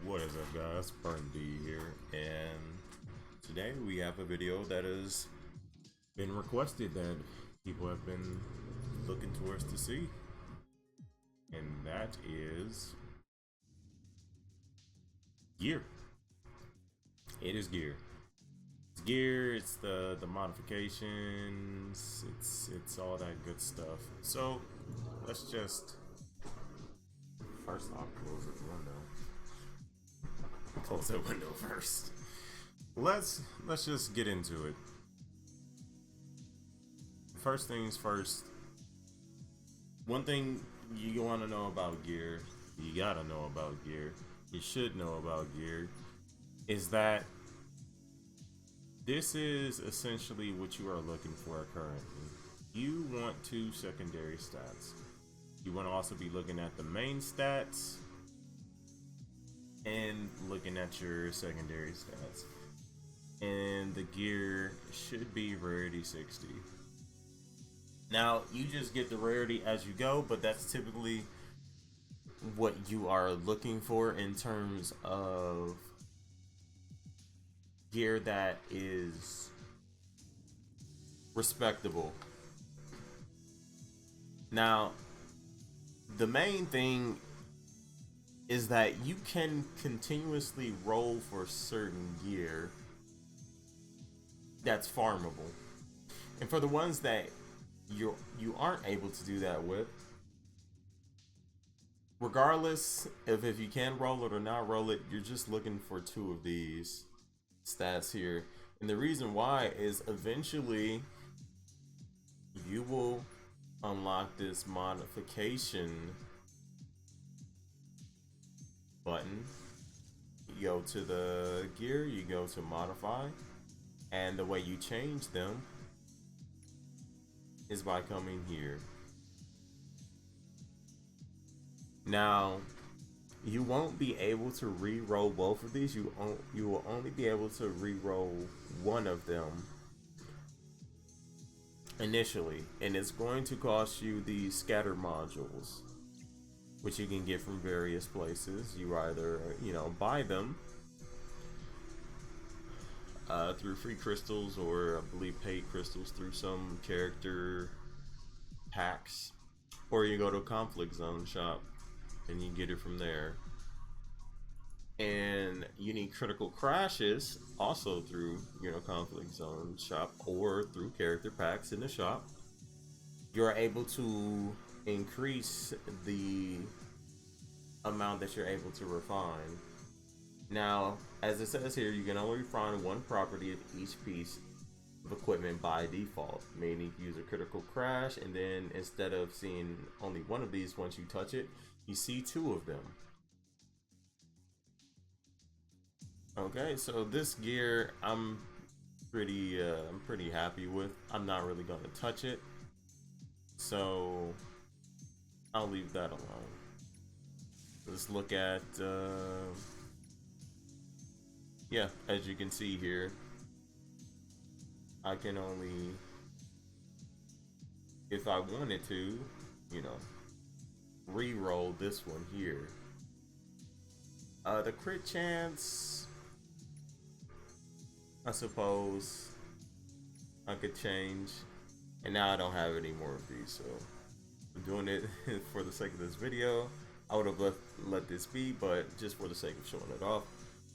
What is up, guys? Burn D here, and today we have a video that has been requested that people have been looking towards to see, and that is gear. It is gear. It's gear. It's the modifications. It's all that good stuff. So let's just first off close this window. Close that window first. Let's just get into it. First things first. One thing you want to know about gear, you gotta know about gear, you should know about gear, is that this is essentially what you are looking for currently. You want two secondary stats. You want to also be looking at the main stats and looking at your secondary stats. And the gear should be rarity 60. Now, you just get the rarity as you go, but that's typically what you are looking for in terms of gear that is respectable. Now, the main thing is that you can continuously roll for certain gear that's farmable. And for the ones that you aren't able to do that with, regardless of if you can roll it or not roll it, you're just looking for two of these stats here. And the reason why is eventually you will unlock this modification button. You go to the gear, you go to modify, and the way you change them is by coming here. Now, you won't be able to re-roll both of these. You will only be able to re-roll one of them initially, and it's going to cost you the scatter modules, which you can get from various places. You either, buy them through free crystals, or I believe paid crystals through some character packs, or you go to a conflict zone shop and you get it from there. And you need critical crashes also through, conflict zone shop, or through character packs in the shop. You're able to increase the amount that you're able to refine. Now, as it says here, you can only refine one property of each piece of equipment by default, meaning you use a critical crash, and then instead of seeing only one of these once you touch it, you see two of them. Okay, so this gear I'm pretty happy with. I'm not really gonna touch it, so I'll leave that alone. Let's look at yeah, as you can see here, I can only, if I wanted to, re-roll this one here. The crit chance, I suppose I could change, and now I don't have any more of these, so I'm doing it for the sake of this video. I would have let this be, but just for the sake of showing it off.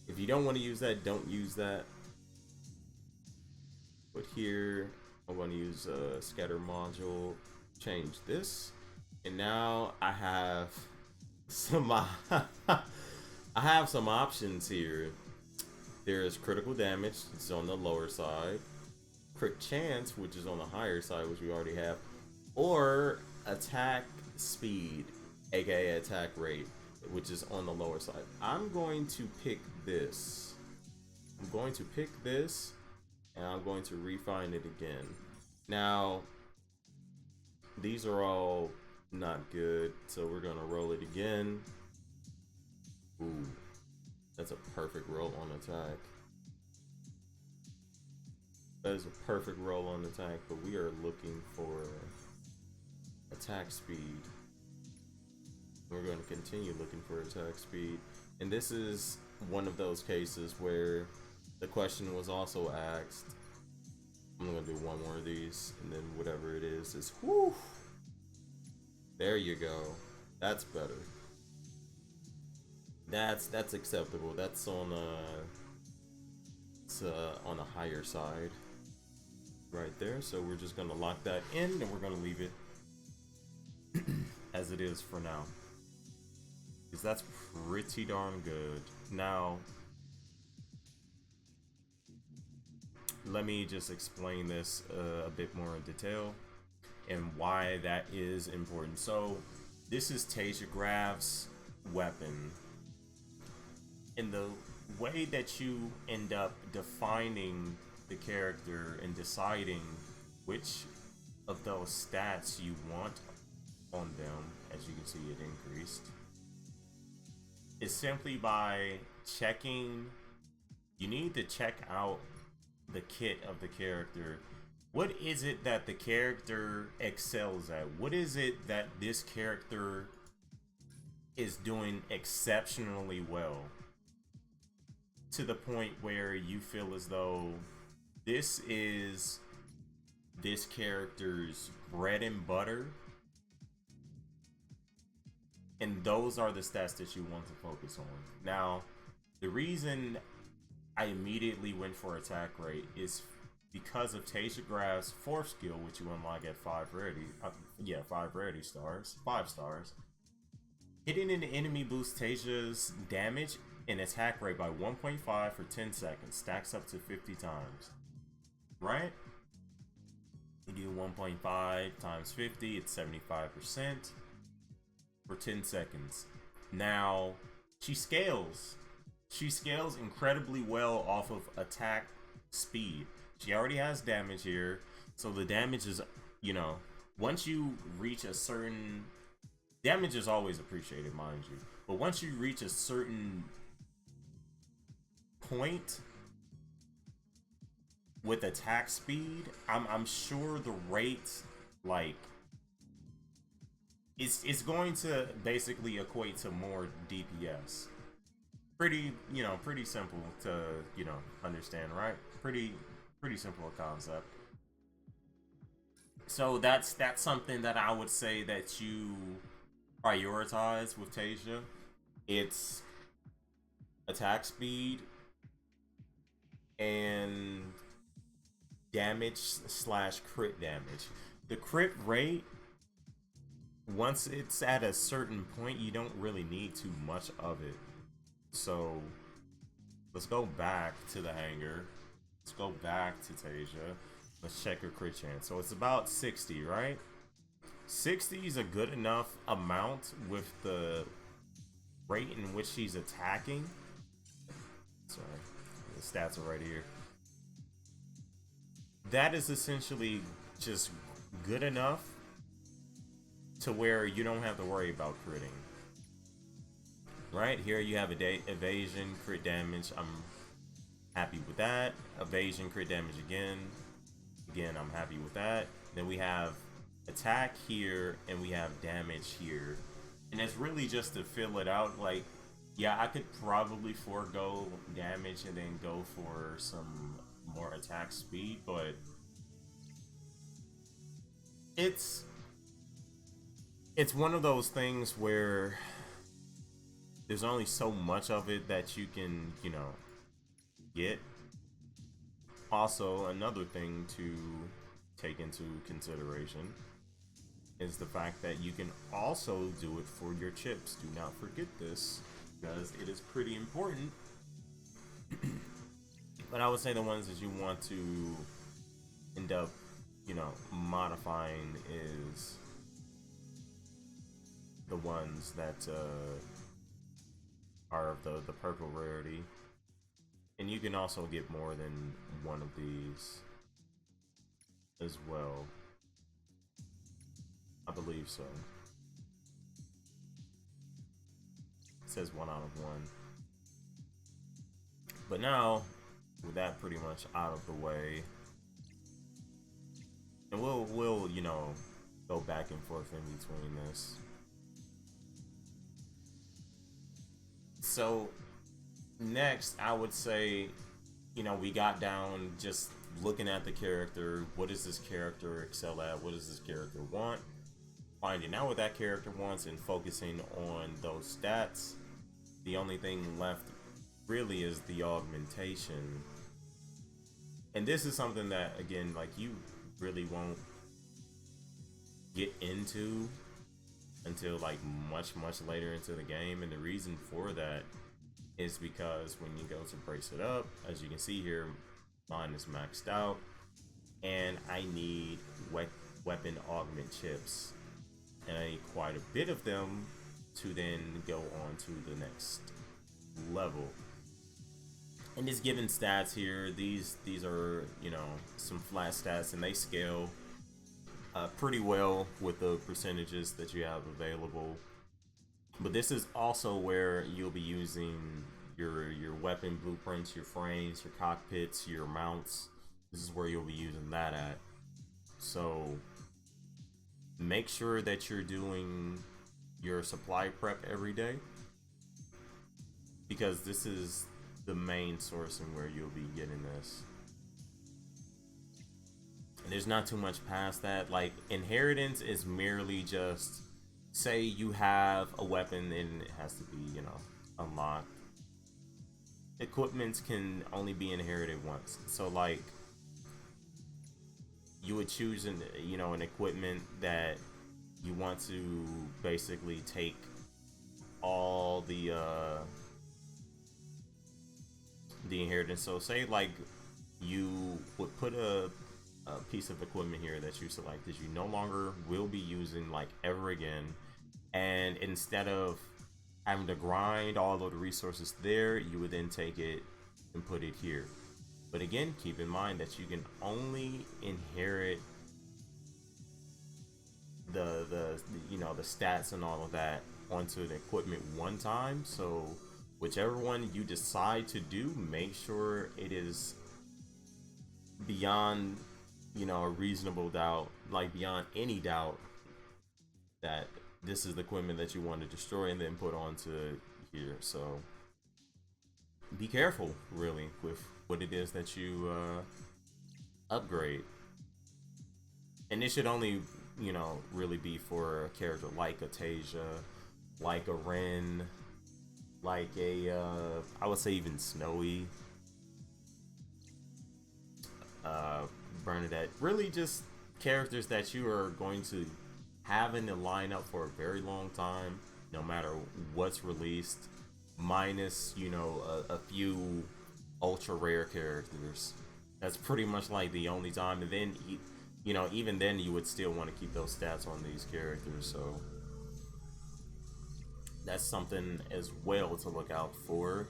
If you don't want to use that, don't use that. But here, I'm going to use a scatter module, change this, and now I have some I have some options here. There's critical damage, it's on the lower side, crit chance, which is on the higher side, which we already have, or attack speed, aka attack rate, which is on the lower side. I'm going to pick this. And I'm going to refine it again. Now, these are all not good, so we're gonna roll it again. Ooh, that's a perfect roll on attack. That is a perfect roll on attack, but we are looking for attack speed. We're going to continue looking for attack speed. And this is one of those cases where the question was also asked. I'm gonna do one more of these, and then whatever it is whoo. There you go. That's better. That's acceptable. That's on on a higher side, right there. So we're just gonna lock that in, and we're gonna leave it as it is for now, because that's pretty darn good. Now, let me just explain this a bit more in detail and why that is important. So this is Taysia Graf's weapon, and the way that you end up defining the character and deciding which of those stats you want on them, as you can see it increased, is simply by checking. You need to check out the kit of the character. What is it that the character excels at? What is it that this character is doing exceptionally well, to the point where you feel as though this is this character's bread and butter, and those are the stats that you want to focus on. Now, the reason I immediately went for attack rate is because of Taysia Graf's 4th skill, which you unlock at 5 rarity. 5 stars. Hitting an enemy boosts Taysia's damage and attack rate by 1.5 for 10 seconds. Stacks up to 50 times. Right? You do 1.5 times 50, it's 75% for 10 seconds. Now, she scales. She scales incredibly well off of attack speed. She already has damage here, so the damage is, you know, once you reach a certain... Damage is always appreciated, mind you. But once you reach a certain point with attack speed, I'm sure the rate, like, it's going to basically equate to more DPS. Pretty, you know, pretty simple to, you know, understand, right? Pretty simple concept. So that's something that I would say that you prioritize with Taysia. It's attack speed and damage / crit damage. The crit rate, once it's at a certain point, you don't really need too much of it. So let's go back to the hanger. Let's go back to Taysia. Let's check her crit chance. So it's about 60, right? 60 is a good enough amount with the rate in which she's attacking. Sorry, the stats are right here. That is essentially just good enough to where you don't have to worry about critting. Right here you have evasion, crit damage. I'm happy with that. Evasion, crit damage again. Again, I'm happy with that. Then we have attack here, and we have damage here. And it's really just to fill it out. Like, yeah, I could probably forego damage and then go for some more attack speed, but it's one of those things where there's only so much of it that you can, you know, get. Also, another thing to take into consideration is the fact that you can also do it for your chips. Do not forget this, because it is pretty important. But I would say the ones that you want to end up, you know, modifying is the ones that are of the purple rarity. And you can also get more than one of these as well. I believe so. It says 1 out of 1. But now, with that pretty much out of the way, and we'll you know, go back and forth in between this. So next, I would say, you know, we got down just looking at the character. What does this character excel at? What does this character want? Finding out what that character wants and focusing on those stats. The only thing left really is the augmentation. And this is something that, again, like, you really won't get into until like much later into the game. And the reason for that is because when you go to brace it up, as you can see here, mine is maxed out and I need weapon augment chips, and I need quite a bit of them to then go on to the next level. And just given stats here, these are, you know, some flat stats, and they scale pretty well with the percentages that you have available. But this is also where you'll be using your weapon blueprints, your frames, your cockpits, your mounts. This is where you'll be using that at. So make sure that you're doing your supply prep every day, because this is the main source and where you'll be getting this. And there's not too much past that. Like, inheritance is merely just, say you have a weapon and it has to be, you know, unlocked. Equipments can only be inherited once. So like, you would choose an, you know, an equipment that you want to basically take all the inheritance. So say like you would put a piece of equipment here that you select that you no longer will be using like ever again, and instead of having to grind all of the resources there, you would then take it and put it here. But again, keep in mind that you can only inherit the you know, the stats and all of that onto the equipment one time. So whichever one you decide to do, make sure it is beyond, you know, a reasonable doubt, like beyond any doubt, that this is the equipment that you want to destroy and then put onto here. So be careful really with what it is that you upgrade. And this should only, you know, really be for a character like a Taysia, like a Ren, like a I would say even Snowy, Bernadette. Really just characters that you are going to have in the lineup for a very long time, no matter what's released, minus, you know, a few ultra rare characters. That's pretty much like the only time. And then, you know, even then you would still want to keep those stats on these characters. So that's something as well to look out for.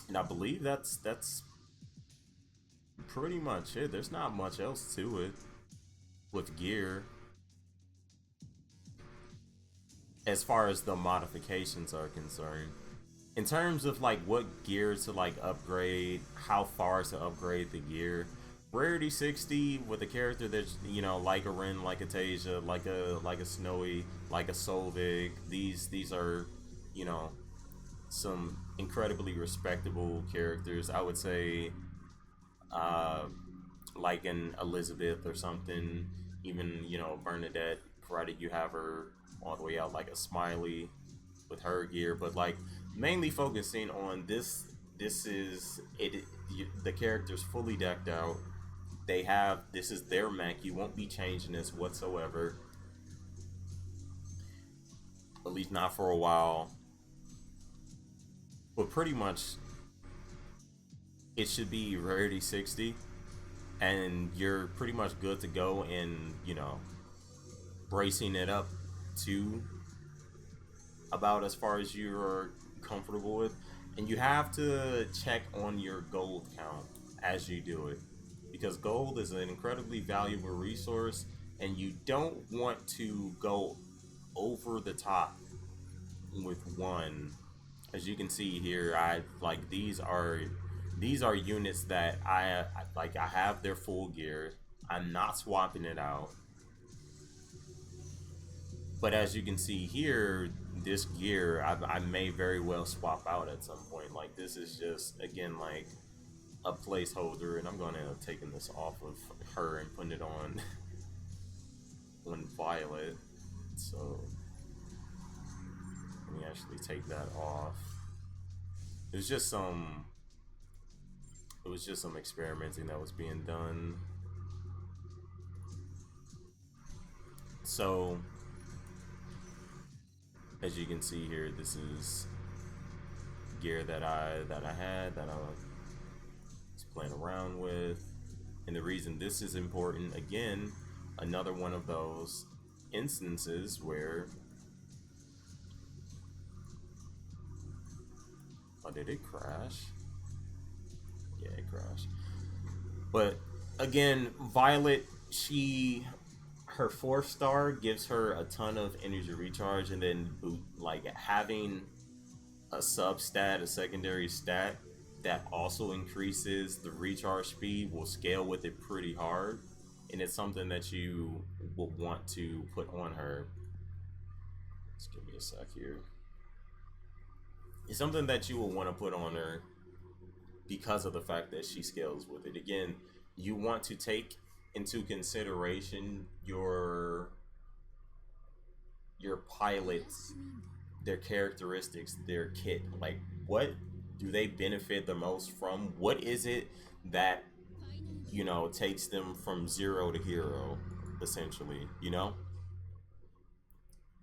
And I believe that's pretty much it. There's not much else to it with gear as far as the modifications are concerned. In terms of like what gear to like upgrade, how far to upgrade the gear, rarity 60 with a character that's, you know, like a Ren, like a Taysia, like a Snowy, like a Solveig. These are, you know, some incredibly respectable characters. I would say like an Elizabeth or something, even, you know, Bernadette, provided you have her all the way out, like a Smiley with her gear. But like mainly focusing on this is it, the character's fully decked out. They have, this is their mech. You won't be changing this whatsoever, at least not for a while. But pretty much it should be rarity 60 and you're pretty much good to go, and, you know, bracing it up to about as far as you're comfortable with. And you have to check on your gold count as you do it, because gold is an incredibly valuable resource and you don't want to go over the top with one. As you can see here, I like these are units that I like. I have their full gear. I'm not swapping it out. But as you can see here, this gear I may very well swap out at some point. Like this is just again like a placeholder, and I'm going to end up taking this off of her and putting it on on Violet. So let me actually take that off. It was just some experimenting that was being done. So as you can see here, this is gear that I was playing around with. And the reason this is important, again, another one of those instances where, oh, did it crash? Yeah, it crashed. But again, Violet, her 4-star gives her a ton of energy recharge, and then like having a substat, a secondary stat that also increases the recharge speed will scale with it pretty hard, and it's something that you will want to put on her. Just give me a sec here. It's something that you will want to put on her because of the fact that she scales with it. Again, you want to take into consideration your pilots, their characteristics, their kit. Like, what do they benefit the most from? What is it that, you know, takes them from zero to hero, essentially, you know?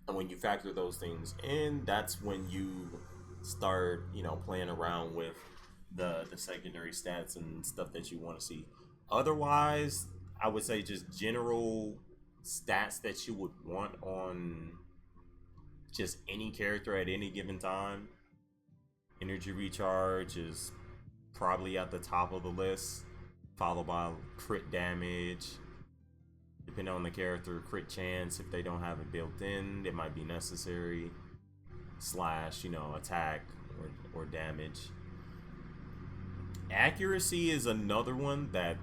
And when you factor those things in, that's when you start, you know, playing around with the secondary stats and stuff that you want to see. Otherwise, I would say just general stats that you would want on just any character at any given time. Energy recharge is probably at the top of the list, followed by crit damage. Depending on the character, crit chance, if they don't have it built in, it might be necessary. Slash, you know, attack or damage. Accuracy is another one that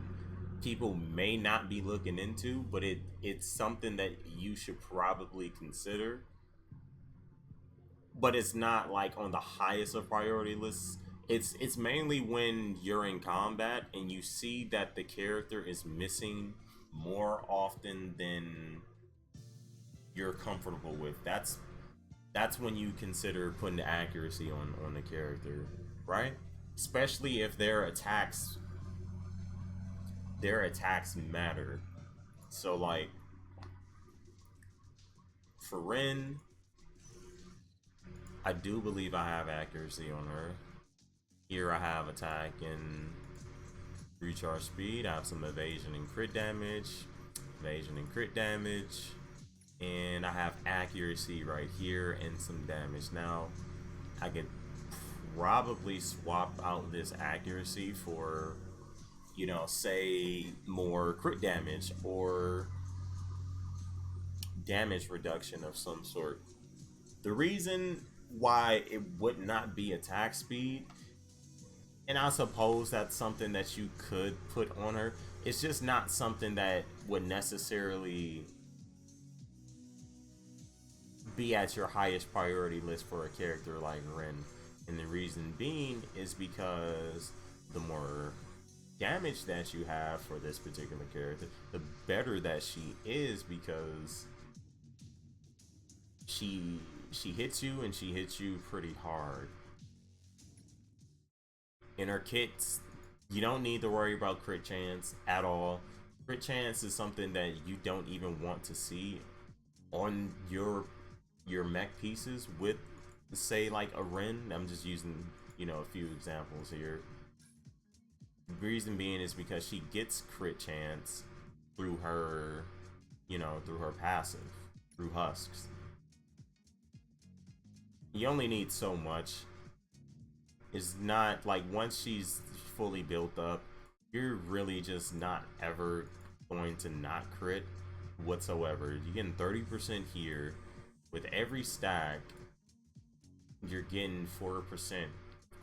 people may not be looking into, but it's something that you should probably consider. But it's not like on the highest of priority lists. It's mainly when you're in combat and you see that the character is missing more often than you're comfortable with. That's when you consider putting the accuracy on the character, right? Especially if their attacks matter. So like for Ren, I do believe I have accuracy on her. Here I have attack and recharge speed. I have some evasion and crit damage. And I have accuracy right here and some damage. Now, I could probably swap out this accuracy for, you know, say more crit damage or damage reduction of some sort. The reason why it would not be attack speed, and I suppose that's something that you could put on her, it's just not something that would necessarily be at your highest priority list for a character like Ren. And the reason being is because the more damage that you have for this particular character, the better that she is, because she hits you, and she hits you pretty hard. In her kits, you don't need to worry about crit chance at all. Crit chance is something that you don't even want to see on your mech pieces with, say, like a Ren. I'm just using, you know, a few examples here. The reason being is because she gets crit chance through her, you know, through her passive, through husks. You only need so much. It's not like once she's fully built up, you're really just not ever going to not crit whatsoever. You're getting 30% here. With every stack, you're getting 4%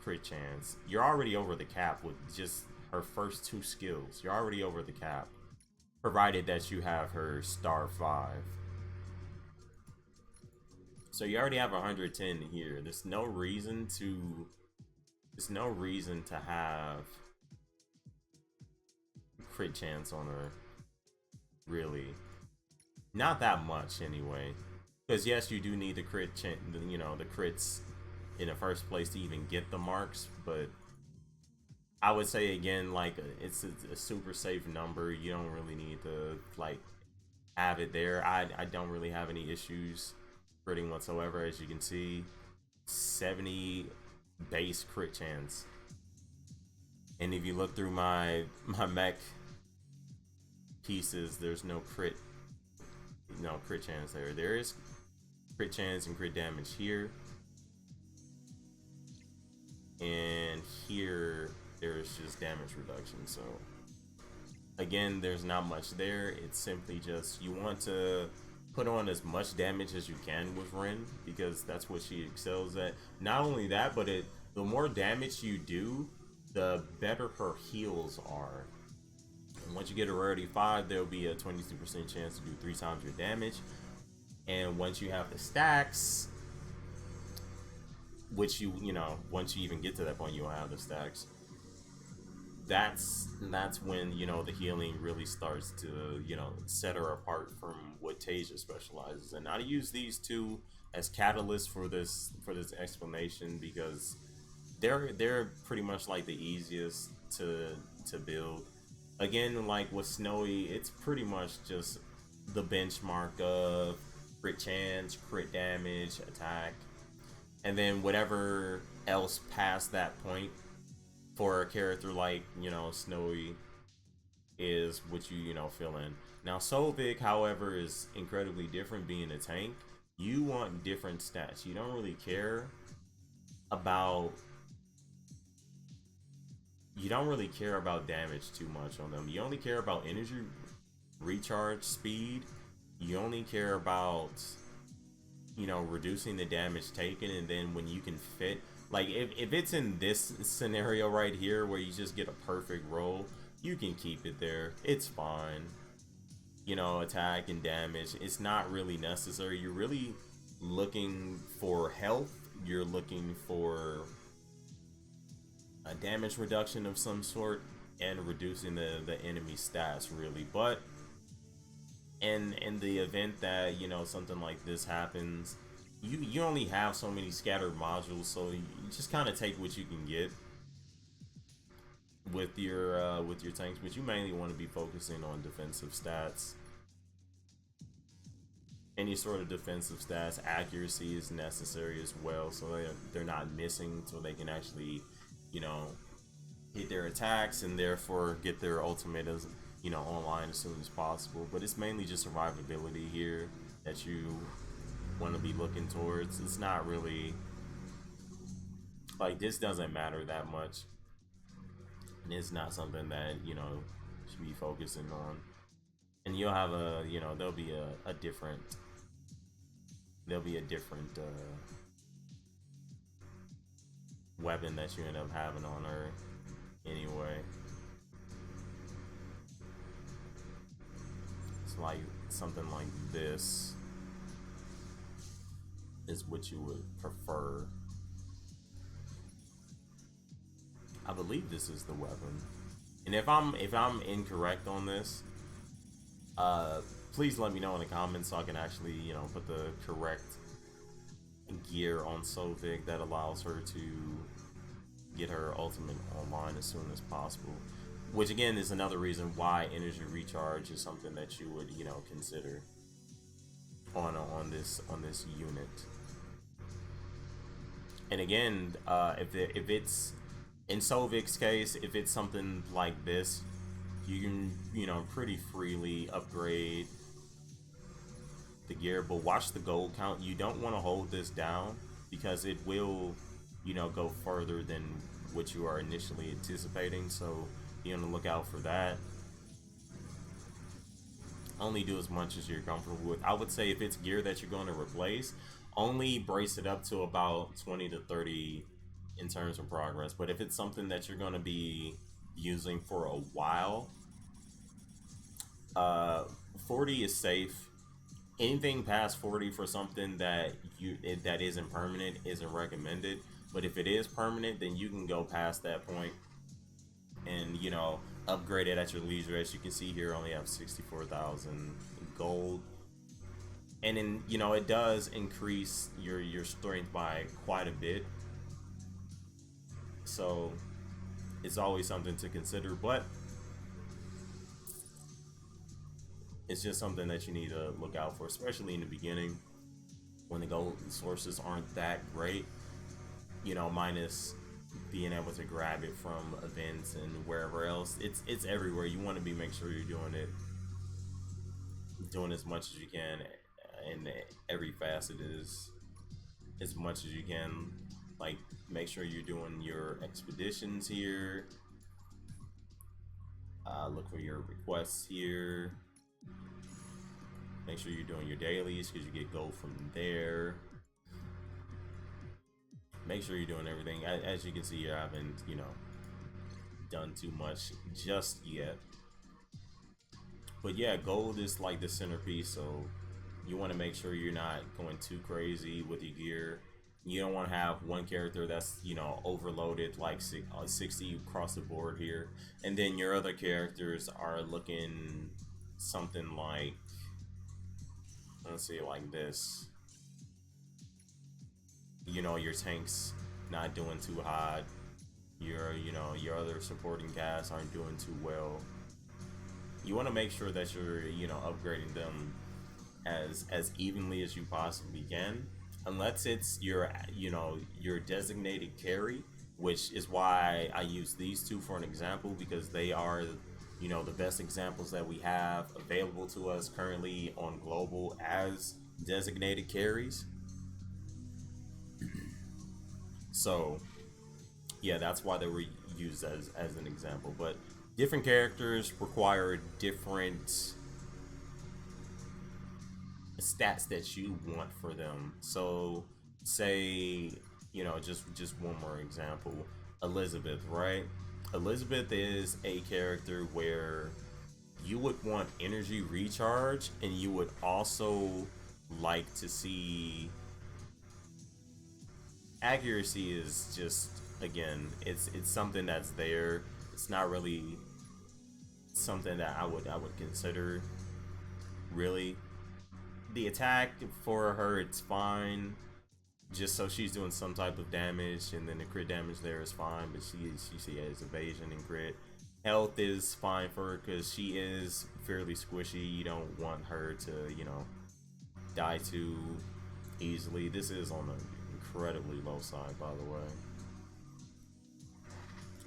crit chance. You're already over the cap with just her first 2 skills. You're already over the cap, provided that you have her star 5. So you already have 110 here. There's no reason to have crit chance on her, really. Not that much anyway. Because yes, you do need the crit chance, you know, the crits in the first place to even get the marks, but I would say again, like, it's a super safe number. You don't really need to like have it there. I don't really have any issues critting whatsoever. As you can see, 70 base crit chance. And if you look through my mech pieces, there's no crit chance there. There is crit chance and crit damage here, and here there's just damage reduction. So again, there's not much there. It's simply just you want to put on as much damage as you can with Ren, because that's what she excels at. Not only that, but the more damage you do, the better her heals are. And once you get a rarity 5, there'll be a 22% chance to do 3 times your damage. And once you have the stacks, which you know, once you even get to that point, you'll have the stacks. That's when, you know, the healing really starts to, you know, set her apart from what Taysia specializes in. Now, to use these two as catalysts for this explanation, because they're pretty much like the easiest to build. Again, like with Snowy, it's pretty much just the benchmark of crit chance, crit damage, attack, and then whatever else past that point for a character like, you know, Snowy is what you know, fill in. Now Solveig, however, is incredibly different. Being a tank, you want different stats. You don't really care about damage too much on them. You only care about energy recharge speed. You only care about, you know, reducing the damage taken. And then when you can fit, like if it's in this scenario right here where you just get a perfect roll, you can keep it there. It's fine. You know, attack and damage, it's not really necessary. You're really looking for health. You're looking for a damage reduction of some sort and reducing the enemy stats, really. But in the event that, you know, something like this happens, you only have so many scattered modules, so you just kind of take what you can get with your tanks. But you mainly want to be focusing on defensive stats. Any sort of defensive stats, accuracy is necessary as well, so they're not missing, so they can actually, you know, hit their attacks and therefore get their ultimate, as you know, online as soon as possible. But it's mainly just survivability here that you want to be looking towards. It's not really like, this doesn't matter that much, and it's not something that, you know, should be focusing on. And you'll have a, you know, there'll be a different weapon that you end up having on her anyway. It's like something like this is what you would prefer. I believe this is the weapon, and if I'm incorrect on this, please let me know in the comments so I can actually, you know, put the correct gear on Solveig that allows her to get her ultimate online as soon as possible. Which again is another reason why energy recharge is something that you would, you know, consider on this unit. And again, if it's in Solveig's case, if it's something like this, you can, you know, pretty freely upgrade the gear, but watch the gold count. You don't want to hold this down because it will, you know, go further than what you are initially anticipating, so be on the lookout for that. Only do as much as you're comfortable with. I would say if it's gear that you're going to replace, only brace it up to about 20 to 30 in terms of progress. But if it's something that you're going to be using for a while, 40 is safe. Anything past 40 for something that that isn't permanent isn't recommended. But if it is permanent, then you can go past that point and upgrade it at your leisure. As you can see here, I only have 64,000 gold, and then it does increase your strength by quite a bit. So it's always something to consider, but it's just something that you need to look out for, especially in the beginning when the gold sources aren't that great. Minus being able to grab it from events and wherever else. It's everywhere. You want to make sure you're doing as much as you can, and every facet is as much as you can. Like, make sure you're doing your expeditions here. Look for your requests here. Make sure you're doing your dailies because you get gold from there. Make sure you're doing everything. As you can see here, I haven't done too much just yet. But yeah, gold is like the centerpiece, so you want to make sure you're not going too crazy with your gear. You don't want to have one character that's overloaded like 60 across the board here, and then your other characters are looking something like, let's see, like this. Your tanks not doing too hot. Your other supporting cast aren't doing too well. You want to make sure that you're upgrading them as evenly as you possibly can, unless it's your your designated carry, which is why I use these two for an example, because they are the best examples that we have available to us currently on global as designated carries. So yeah, that's why they were used as an example. But different characters require different stats that you want for them. So say, just one more example, Elizabeth, right? Elizabeth is a character where you would want energy recharge, and you would also like to see accuracy. Is just, again, it's something that's there. It's not really something that I would consider, really. The attack for her, it's fine, just so she's doing some type of damage, and then the crit damage there is fine, but she has evasion and crit. Health is fine for her because she is fairly squishy. You don't want her to die too easily. This is on the incredibly low side, by the way.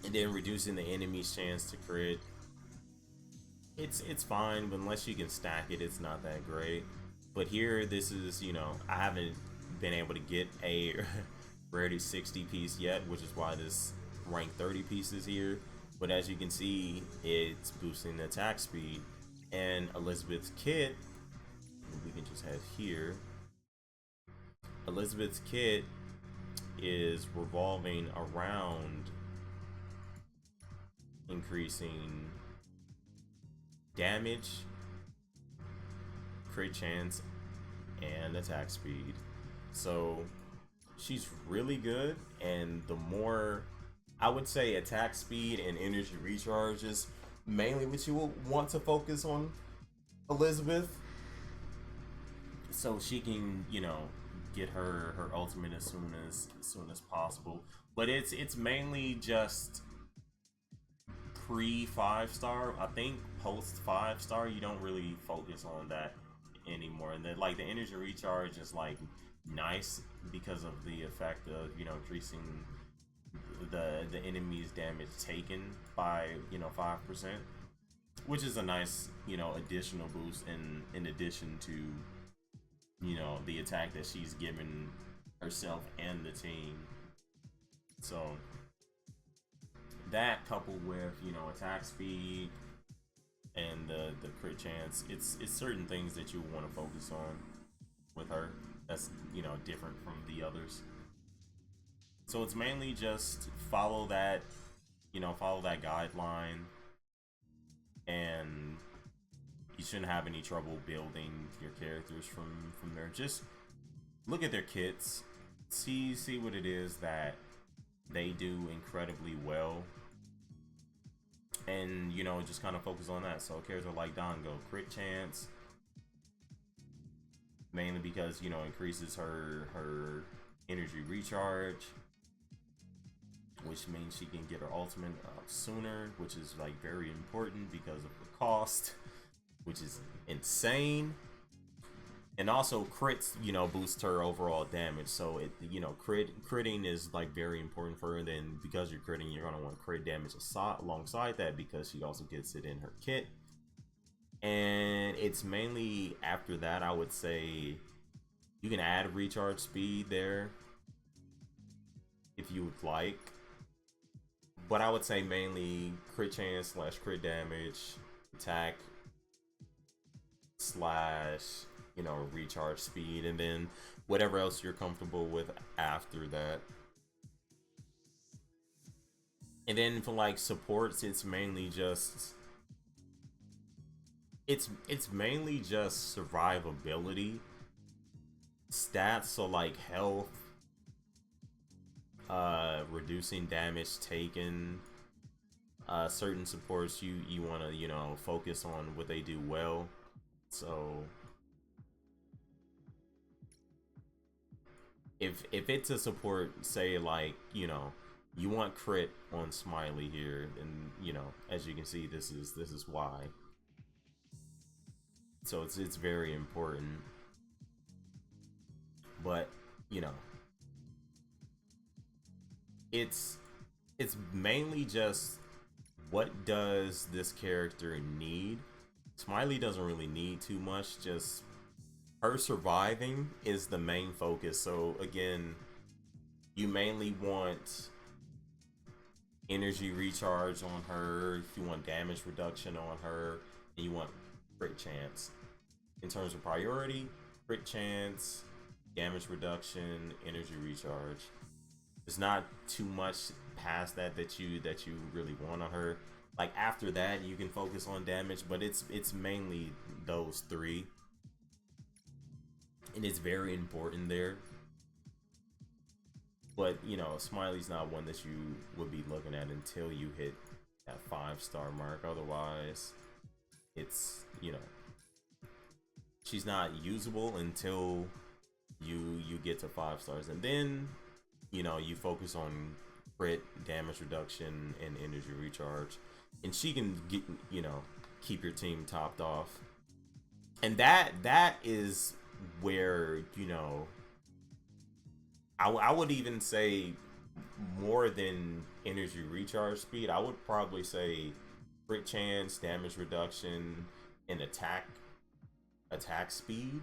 And then reducing the enemy's chance to crit, it's fine, but unless you can stack it, it's not that great. But here, this is, I haven't been able to get a rarity 60 piece yet, which is why this rank 30 piece is here. But as you can see, it's boosting the attack speed. And Elizabeth's kit, we can just head here. Elizabeth's kit is revolving around increasing damage, crit chance, and attack speed. So she's really good, and the more, I would say, attack speed and energy recharge is mainly what you will want to focus on Elizabeth, so she can get her ultimate as soon as possible. But it's mainly just pre 5-star. I think post 5-star you don't really focus on that anymore. And then, like, the energy recharge is like nice because of the effect of increasing the enemy's damage taken by 5%, which is a nice additional boost in addition to the attack that she's given herself and the team. So that, coupled with attack speed and the crit chance, it's certain things that you want to focus on with her that's different from the others. So it's mainly just follow that guideline, and you shouldn't have any trouble building your characters from there. Just look at their kits, see what it is that they do incredibly well, and you know, just kind of focus on that. So a character like Dongo, crit chance, mainly because, you know, increases her energy recharge, which means she can get her ultimate sooner, which is like very important because of the cost, which is insane. And also crits, you know, boost her overall damage. So it, you know, critting is like very important for her. And then because you're critting, you're gonna want crit damage alongside that, because she also gets it in her kit. And it's mainly after that, I would say you can add recharge speed there if you would like, but I would say mainly crit chance / crit damage, attack / you know, recharge speed, and then whatever else you're comfortable with after that. And then for like supports, it's mainly just mainly just survivability stats, so like health, reducing damage taken. Certain supports you want to, you know, focus on what they do well. So if it's a support, say like, you know, you want crit on Smiley here, and you know, as you can see, this is why. So it's very important. But you know, it's mainly just what does this character need. Smiley doesn't really need too much, just her surviving is the main focus. So again, you mainly want energy recharge on her, if you want damage reduction on her, and you want crit chance. In terms of priority, crit chance, damage reduction, energy recharge. There's not too much past that you really want on her. Like after that, you can focus on damage, but it's mainly those three, and it's very important there. But you know, Smiley's not one that you would be looking at until you hit that 5-star mark. Otherwise, it's, you know, she's not usable until you get to 5 stars, and then, you know, you focus on crit, damage reduction, and energy recharge, and she can get, you know, keep your team topped off. And that is where, you know, I would even say more than energy recharge speed, I would probably say crit chance, damage reduction, and attack speed,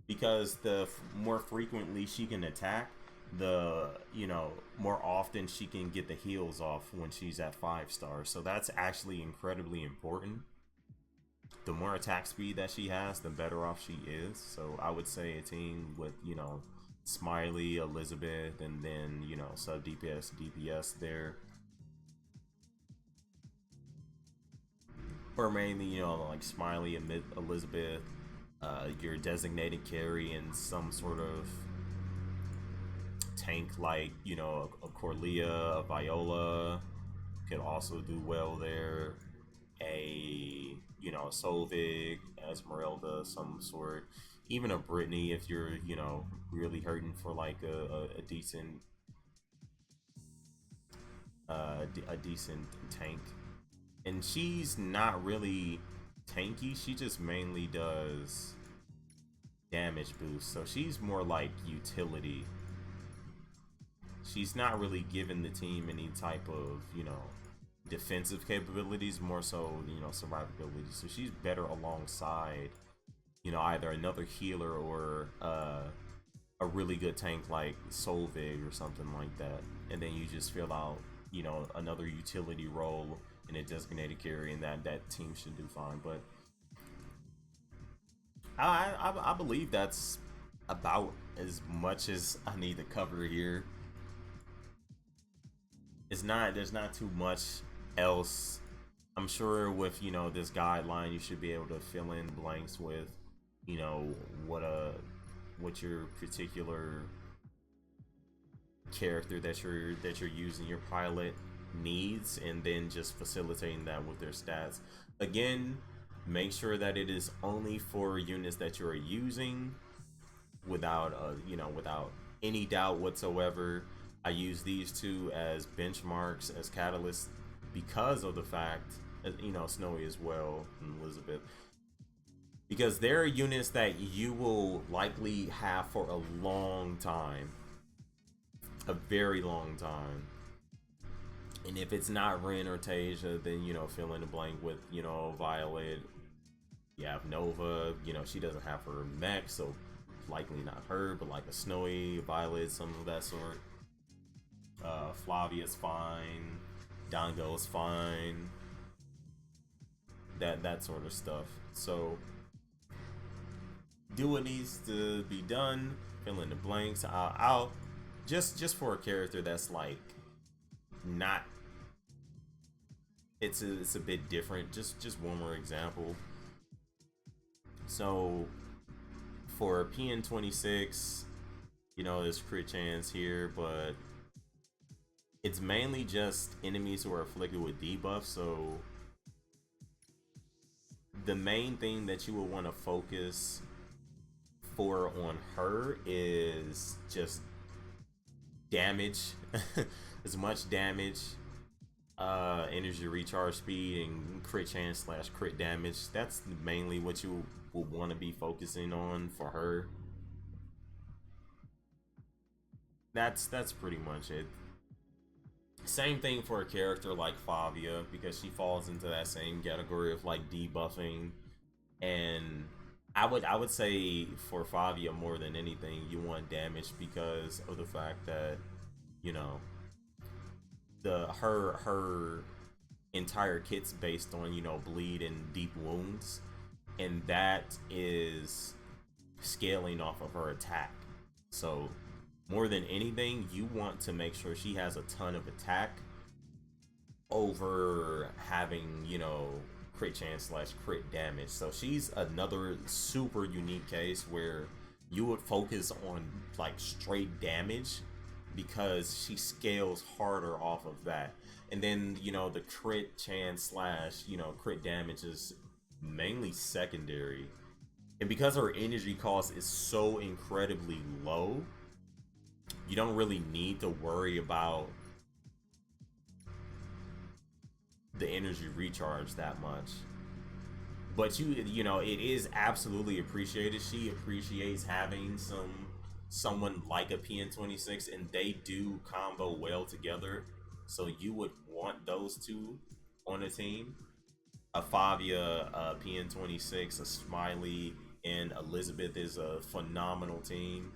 because the more frequently she can attack, the, you know, more often she can get the heals off when she's at 5 stars. So that's actually incredibly important. The more attack speed that she has, the better off she is. So I would say a team with, you know, Smiley, Elizabeth, and then, you know, sub DPS there, or mainly, you know, like Smiley and Elizabeth, your designated carry, and some sort of tank like, you know, a Corlia, a Viola could also do well there. A, you know, a Solveig, Esmeralda, some sort. Even a Brittany if you're, you know, really hurting for like a decent a decent tank. And she's not really tanky, she just mainly does damage boost, so she's more like utility. She's not really giving the team any type of, you know, defensive capabilities, more so, you know, survivability. So she's better alongside, you know, either another healer or a really good tank like Solveig or something like that, and then you just fill out, you know, another utility role in a designated carry, and that team should do fine. But I believe that's about as much as I need to cover here. There's not too much else I'm sure with, you know, this guideline, you should be able to fill in blanks with, you know, what what your particular character that you're using your pilot needs, and then just facilitating that with their stats. Again, make sure that it is only for units that you're using without you know, without any doubt whatsoever. I use these two as benchmarks, as catalysts, because of the fact, you know, Snowy as well, and Elizabeth, because they're units that you will likely have for a long time, a very long time. And if it's not Ren or Taysia, then, you know, fill in the blank with, you know, Violet. You have Nova, you know, she doesn't have her mech, so likely not her, but like a Snowy, Violet, some of that sort. Flavia's fine, Dango's fine, that sort of stuff. So do what needs to be done, fill in the blanks. I'll just for a character that's like not, it's a bit different. Just one more example. So for PN26, you know, there's crit chance here, but it's mainly just enemies who are afflicted with debuffs. So the main thing that you would want to focus for on her is just damage, as much damage, energy recharge speed, and crit chance slash crit damage. That's mainly what you will want to be focusing on for her. That's pretty much it. Same thing for a character like Fabia, because she falls into that same category of like debuffing. And I would say for Fabia, more than anything, you want damage because of the fact that, you know, her entire kit's based on, you know, bleed and deep wounds, and that is scaling off of her attack. So more than anything, you want to make sure she has a ton of attack over having, you know, crit chance slash crit damage. So she's another super unique case where you would focus on like straight damage, because she scales harder off of that. And then, you know, the crit chance slash, you know, crit damage is mainly secondary. And because her energy cost is so incredibly low, you don't really need to worry about the energy recharge that much. But you know, it is absolutely appreciated. She appreciates having someone like a PN26, and they do combo well together. So you would want those two on a team. A Fabia, a PN26, a Smiley, and Elizabeth is a phenomenal team.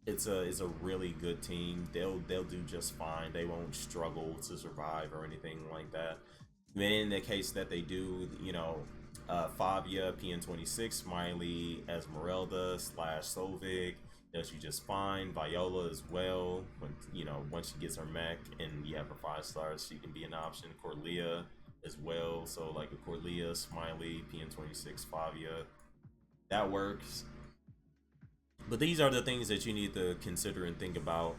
It's a really good team. They'll do just fine. They won't struggle to survive or anything like that. Then in the case that they do, you know, Fabia, PN26, Smiley, Esmeralda slash Solveig, does you just fine. Viola as well. When, you know, once she gets her mech and you have her 5 stars, she can be an option. Corlia as well. So like a Corlia, Smiley, PN26, Fabia, that works. But these are the things that you need to consider and think about,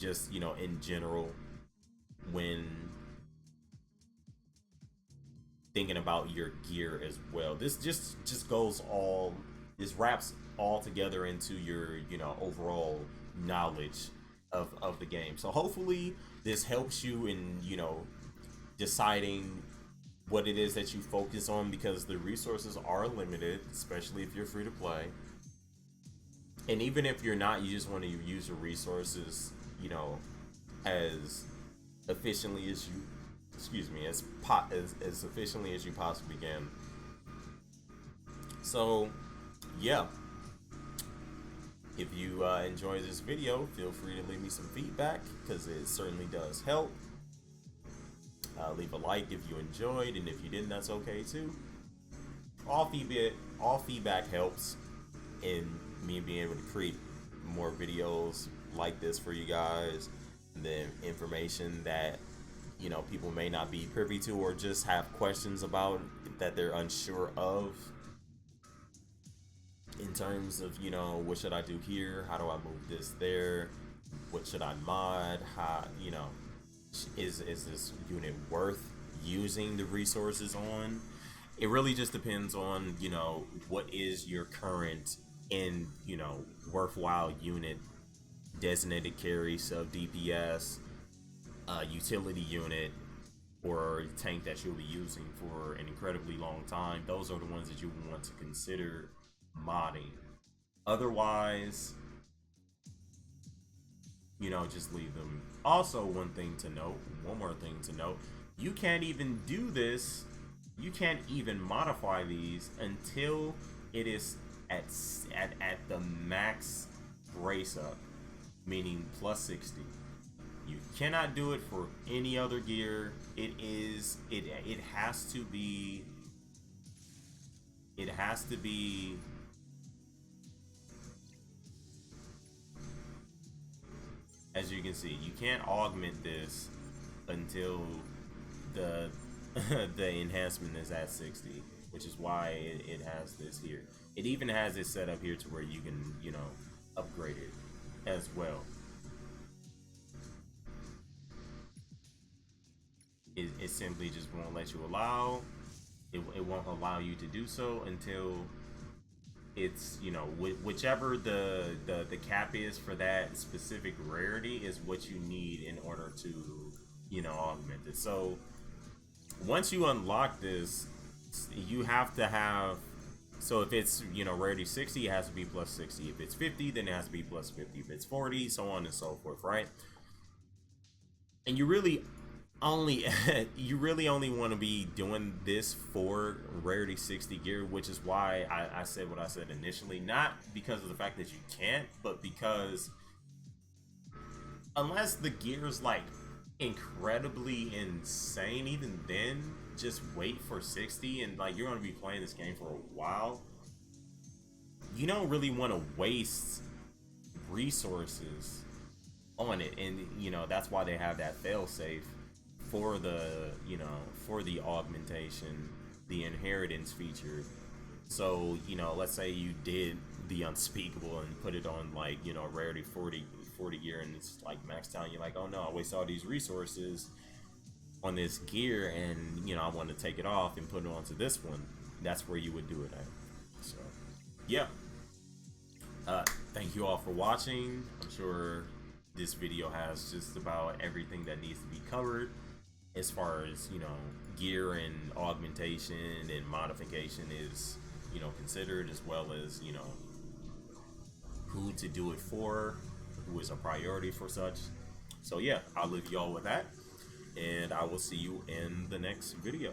just, you know, in general, when thinking about your gear as well. This just goes all, this wraps all together into your, you know, overall knowledge of the game. So hopefully this helps you in, you know, deciding what it is that you focus on, because the resources are limited, especially if you're free to play. And even if you're not, you just want to use your resources, you know, as efficiently as you, excuse me, as efficiently as you possibly can. So yeah, if you enjoy this video, feel free to leave me some feedback, because it certainly does help. Leave a like if you enjoyed, and if you didn't, that's okay too. All feedback helps in me being able to create more videos like this for you guys, and the information that you know, people may not be privy to or just have questions about that they're unsure of in terms of, you know, what should I do here? How do I move this there? What should I mod? How, you know, is this unit worth using the resources on? It really just depends on, you know, what is your current and, you know, worthwhile unit, designated carry, sub DPS, utility unit, or tank that you'll be using for an incredibly long time. Those are the ones that you want to consider modding. Otherwise, you know, just leave them. Also, one more thing to note, you can't even do this, you can't even modify these until it is at the max brace up, meaning plus 60. You cannot do it for any other gear. It has to be as you can see, you can't augment this until the the enhancement is at 60, which is why it has this here. It even has it set up here to where you can, you know, upgrade it as well. It simply just won't let you allow. It won't allow you to do so until it's, you know, whichever the cap is for that specific rarity is what you need in order to, you know, augment it. So once you unlock this, you have to have, so if it's, you know, rarity 60, it has to be plus 60. If it's 50, then it has to be plus 50. If it's 40, so on and so forth, right? And you really only want to be doing this for rarity 60 gear, which is why I said what I said initially. Not because of the fact that you can't, but because unless the gear is like incredibly insane, even then just wait for 60, and like you're going to be playing this game for a while. You don't really want to waste resources on it, and you know that's why they have that failsafe for the, you know, for the augmentation, the inheritance feature. So, you know, let's say you did the unspeakable and put it on, like, you know, rarity 40 gear, and it's like maxed out, you're like, oh no, I wasted all these resources on this gear, and you know, I want to take it off and put it onto this one. That's where you would do it at. So yeah, thank you all for watching. I'm sure this video has just about everything that needs to be covered as far as, you know, gear and augmentation and modification is, you know, considered, as well as, you know, who to do it for, who is a priority for such. So yeah, I'll leave you all with that, and I will see you in the next video.